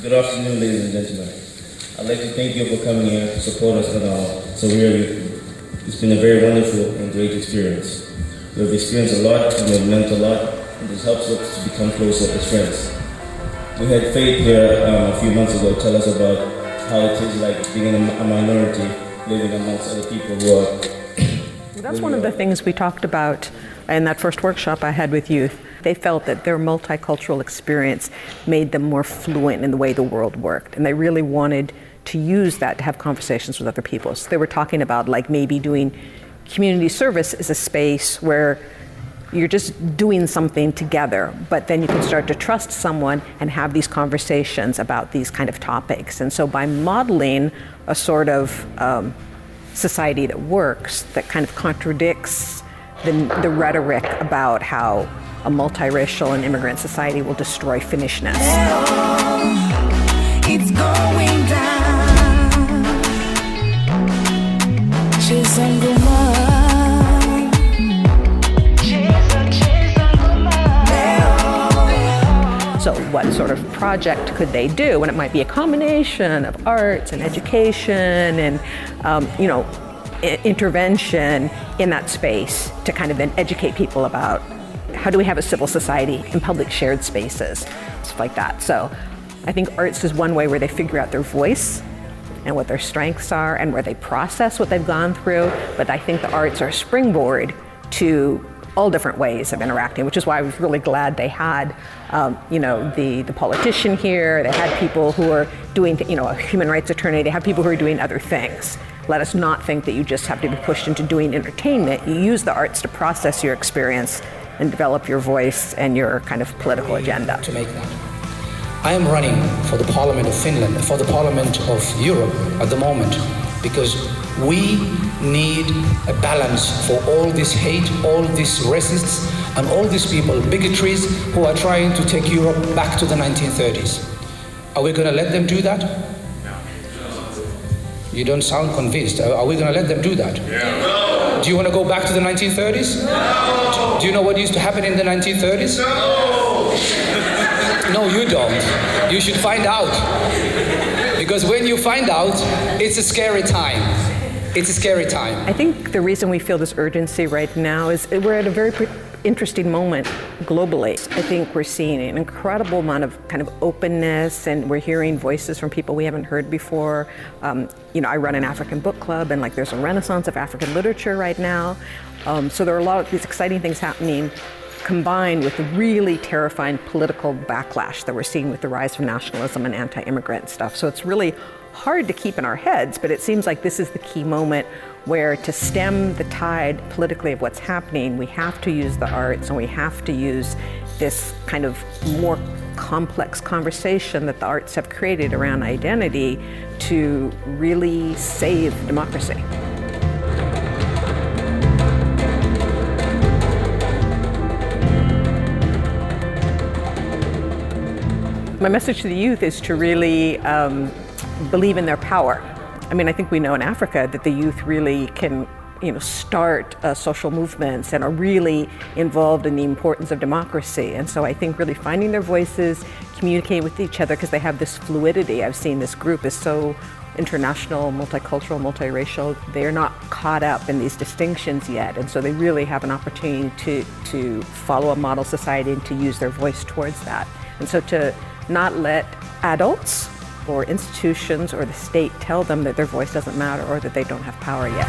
Good afternoon, ladies and gentlemen. I'd like to thank you for coming here to support us at our Sahwira Youth. It's been a very wonderful and great experience. We have experienced a lot and we have learned a lot, and this helps us to become closer as friends. We had Faith here a few months ago tell us about how it is like being a minority, living amongst other people who are... That's one of the things we talked about in that first workshop I had with youth. They felt that their multicultural experience made them more fluent in the way the world worked, and they really wanted to use that to have conversations with other people. So they were talking about like maybe doing community service as a space where you're just doing something together, but then you can start to trust someone and have these conversations about these kind of topics. And so by modeling a sort of society that works, that kind of contradicts the rhetoric about how a multiracial and immigrant society will destroy Finnishness. It's going down. So what sort of project could they do? And it might be a combination of arts and education and intervention in that space to kind of then educate people about how do we have a civil society in public shared spaces, stuff like that. So I think arts is one way where they figure out their voice and what their strengths are and where they process what they've gone through. But I think the arts are a springboard to all different ways of interacting, which is why I was really glad they had, the politician here. They had people who are doing, a human rights attorney. They have people who are doing other things. Let us not think that you just have to be pushed into doing entertainment. You use the arts to process your experience and develop your voice and your kind of political agenda. To make that. I am running for the Parliament of Finland, for the Parliament of Europe at the moment, because we need a balance for all this hate, all these racists, and all these people, bigotries, who are trying to take Europe back to the 1930s. Are we going to let them do that? You don't sound convinced. Are we going to let them do that? No. Do you want to go back to the 1930s? No. Do you know what used to happen in the 1930s? No. No, you don't. You should find out. Because when you find out, it's a scary time. It's a scary time. I think the reason we feel this urgency right now is we're at a very interesting moment globally. I think we're seeing an incredible amount of kind of openness, and we're hearing voices from people we haven't heard before. I run an African book club, and there's a renaissance of African literature right now. So there are a lot of these exciting things happening, combined with the really terrifying political backlash that we're seeing with the rise of nationalism and anti-immigrant stuff. So it's really hard to keep in our heads, but it seems like this is the key moment where, to stem the tide politically of what's happening, we have to use the arts and we have to use this kind of more complex conversation that the arts have created around identity to really save democracy. My message to the youth is to really believe in their power. I think we know in Africa that the youth really can, start social movements and are really involved in the importance of democracy. And so I think really finding their voices, communicating with each other, because they have this fluidity. I've seen this group is so international, multicultural, multiracial. They're not caught up in these distinctions yet. And so they really have an opportunity to follow a model society and to use their voice towards that. And so to not let adults or institutions or the state tell them that their voice doesn't matter or that they don't have power yet.